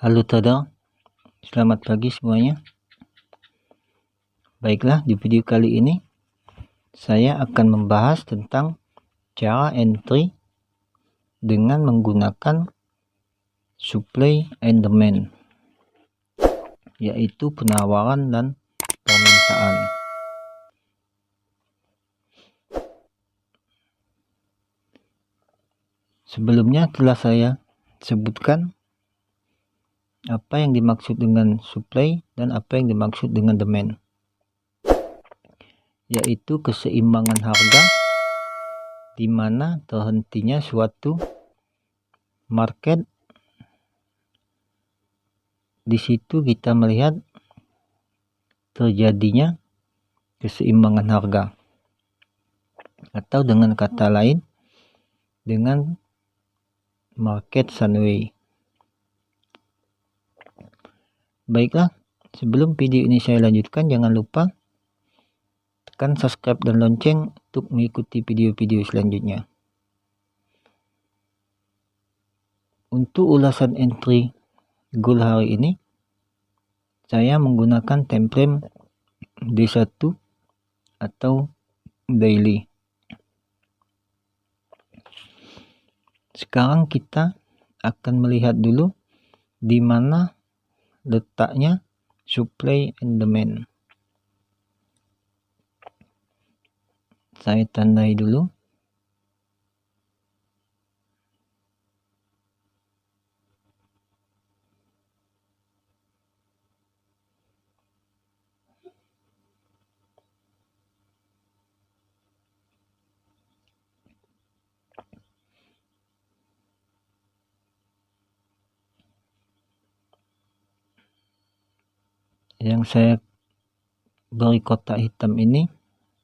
Halo trader, selamat pagi semuanya. Baiklah, di video kali ini saya akan membahas tentang cara entry dengan menggunakan supply and demand, yaitu penawaran dan permintaan. Sebelumnya telah saya sebutkan apa yang dimaksud dengan supply dan apa yang dimaksud dengan demand, yaitu keseimbangan harga di mana terhentinya suatu market. Di situ kita melihat terjadinya keseimbangan harga, atau dengan kata lain dengan market sideways. Baiklah, sebelum video ini saya lanjutkan, jangan lupa tekan subscribe dan lonceng untuk mengikuti video-video selanjutnya. Untuk ulasan entry gold hari ini, saya menggunakan time frame D1 atau daily. Sekarang kita akan melihat dulu di mana letaknya supply and demand. Saya tandai dulu. Yang saya beri kotak hitam ini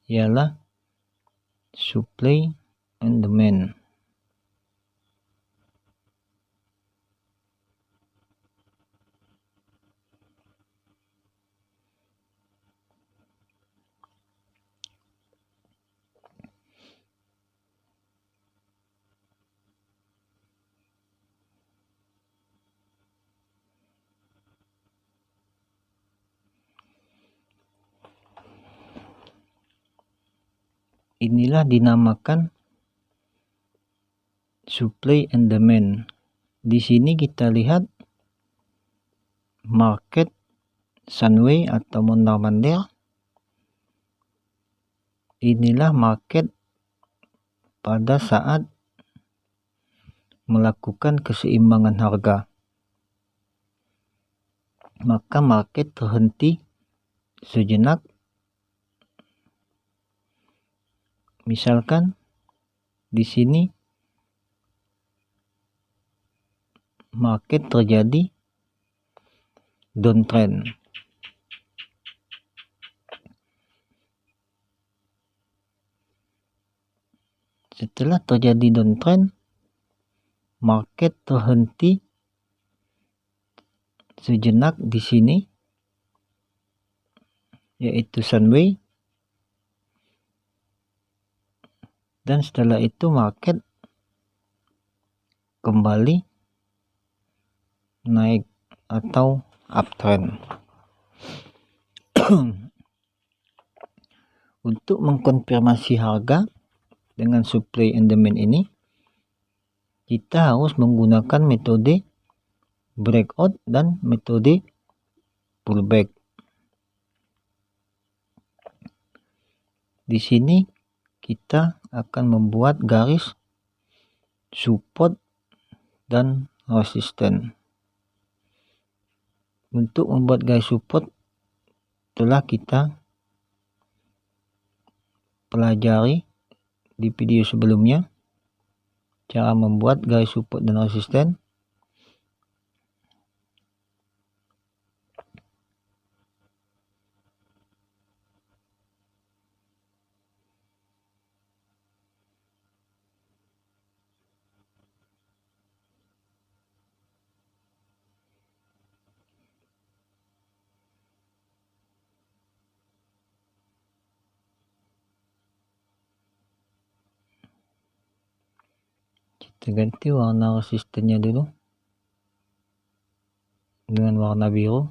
ialah supply and demand. Inilah dinamakan supply and demand. Di sini kita lihat market sideways atau mondar-mandir. Inilah market pada saat melakukan keseimbangan harga. Maka market terhenti sejenak. Misalkan di sini market terjadi downtrend. Setelah terjadi downtrend, market terhenti sejenak di sini, yaitu sideways. Dan setelah itu market kembali naik atau uptrend. Untuk mengkonfirmasi harga dengan supply and demand ini, kita harus menggunakan metode breakout dan metode pullback. Di sini kita akan membuat garis support dan resisten. Untuk membuat garis support telah kita pelajari di video sebelumnya, cara membuat garis support dan resisten. Kita ganti warna resistennya dulu. dengan warna biru.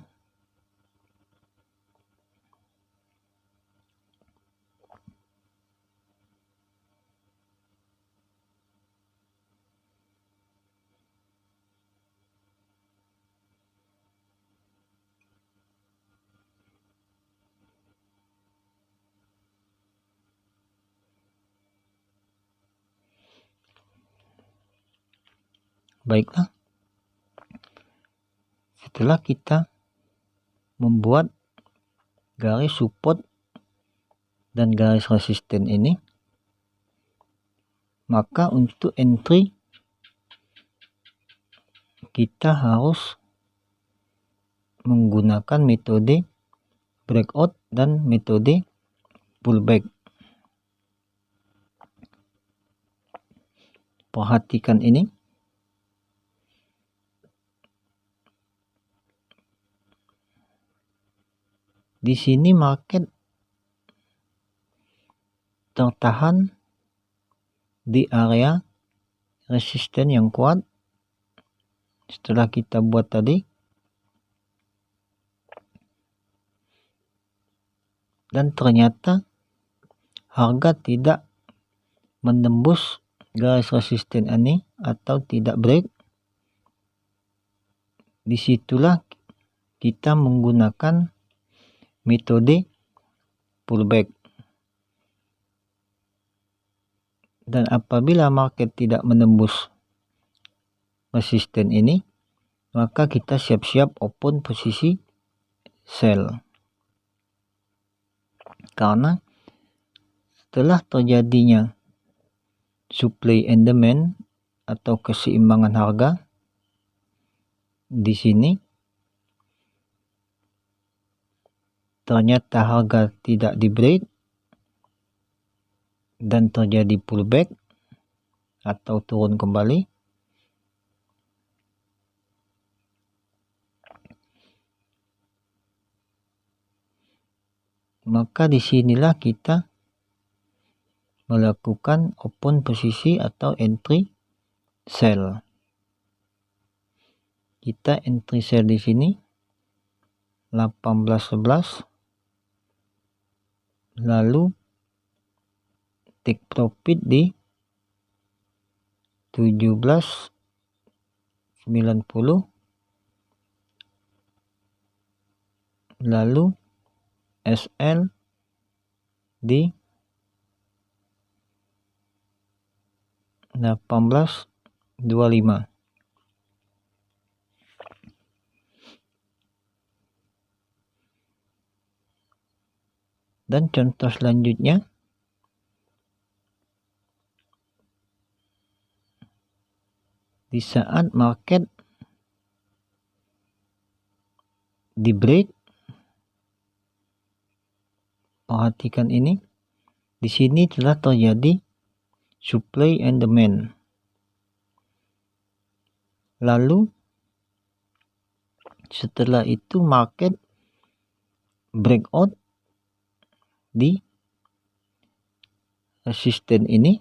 Baiklah, setelah kita membuat garis support dan garis resisten ini, maka untuk entry kita harus menggunakan metode breakout dan metode pullback. Perhatikan ini. Di sini market tertahan di area resisten yang kuat setelah kita buat tadi, dan ternyata harga tidak menembus garis resisten ini atau tidak break. Disitulah kita menggunakan metode pullback. Dan apabila market tidak menembus resisten ini, maka kita siap-siap open posisi sell. Karena setelah terjadinya supply and demand atau keseimbangan harga di sini, ternyata harga tidak di break dan terjadi pullback atau turun kembali, maka disinilah kita melakukan open posisi atau entry sell. Kita entry sell di sini 18.11, lalu take profit di 17.90, lalu SL di 18.25. Dan contoh selanjutnya, di saat market di break, perhatikan ini, di sini telah terjadi supply and demand. Lalu setelah itu market breakout di resisten ini,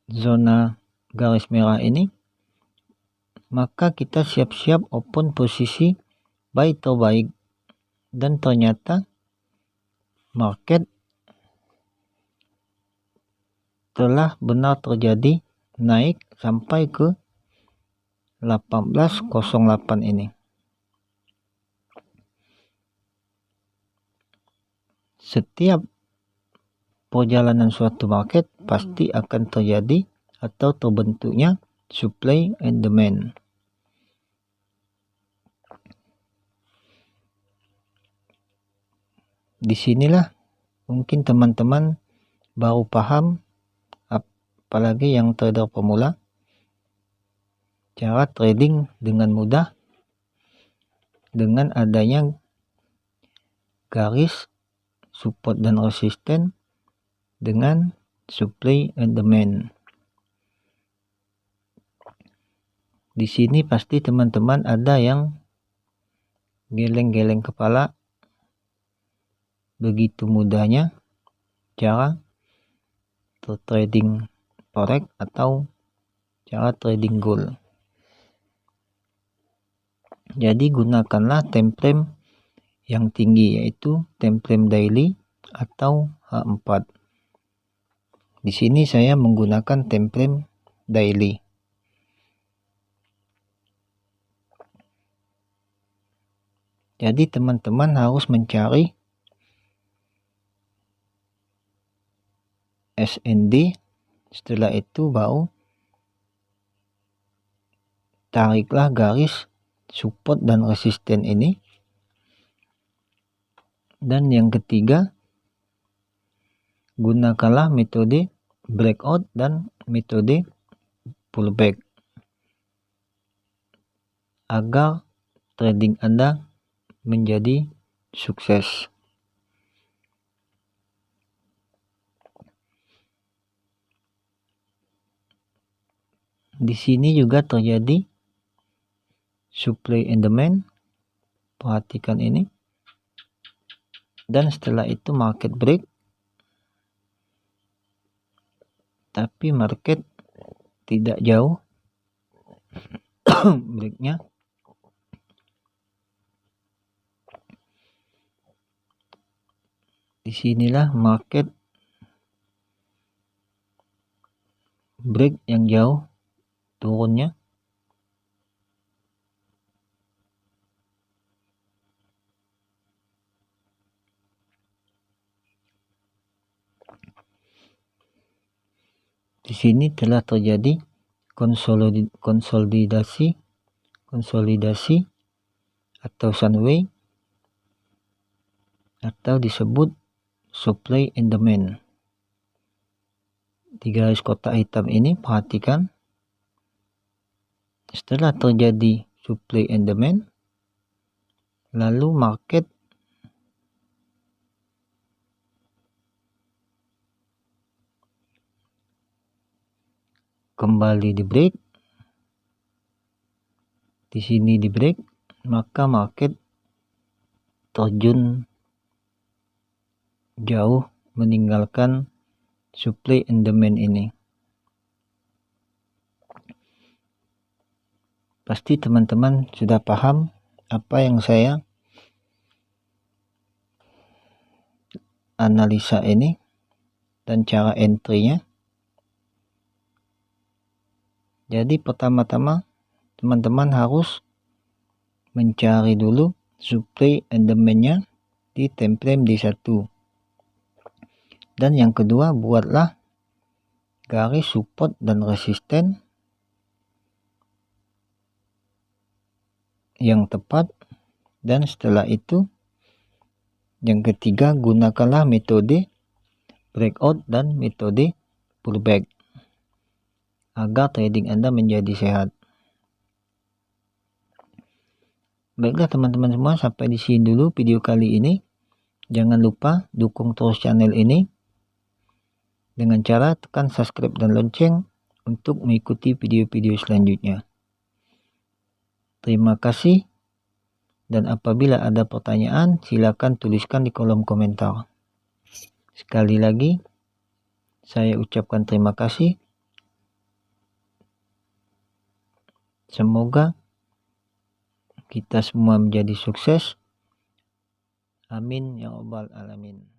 zona garis merah ini, maka kita siap-siap open posisi buy terbaik. Dan ternyata market telah benar terjadi naik sampai ke 18.08 ini. Setiap perjalanan suatu market pasti akan terjadi atau terbentuknya supply and demand. Disinilah mungkin teman-teman baru paham, apalagi yang trader pemula, cara trading dengan mudah dengan adanya garis support dan resisten dengan supply and demand. Di sini pasti teman-teman ada yang geleng-geleng kepala, begitu mudahnya cara trading forex atau cara trading gold. Jadi gunakanlah time frame yang tinggi, yaitu time frame daily atau H4. Di sini saya menggunakan time frame daily. Jadi teman-teman harus mencari SND, setelah itu baru tariklah garis support dan resisten ini. Dan yang ketiga, gunakanlah metode breakout dan metode pullback agar trading Anda menjadi sukses. Di sini juga terjadi supply and demand, perhatikan ini. Dan setelah itu market break, tapi market tidak jauh breaknya. Disinilah market break yang jauh turunnya. Di sini telah terjadi konsolidasi atau sunway atau disebut supply and demand. Di garis kotak hitam ini perhatikan, setelah terjadi supply and demand, lalu market kembali di break. Di sini di break, maka market terjun jauh meninggalkan supply and demand ini. Pasti teman-teman sudah paham apa yang saya analisa ini dan cara entry-nya. Jadi pertama-tama teman-teman harus mencari dulu supply and demand-nya di time frame D1. Dan yang kedua, buatlah garis support dan resisten yang tepat. Dan setelah itu, yang ketiga, gunakanlah metode breakout dan metode pullback agar trading Anda menjadi sehat. Baiklah teman-teman semua, sampai di sini dulu video kali ini. Jangan lupa dukung terus channel ini dengan cara tekan subscribe dan lonceng untuk mengikuti video-video selanjutnya. Terima kasih, dan apabila ada pertanyaan silakan tuliskan di kolom komentar. Sekali lagi saya ucapkan terima kasih. Semoga kita semua menjadi sukses. Amin ya rabbal alamin.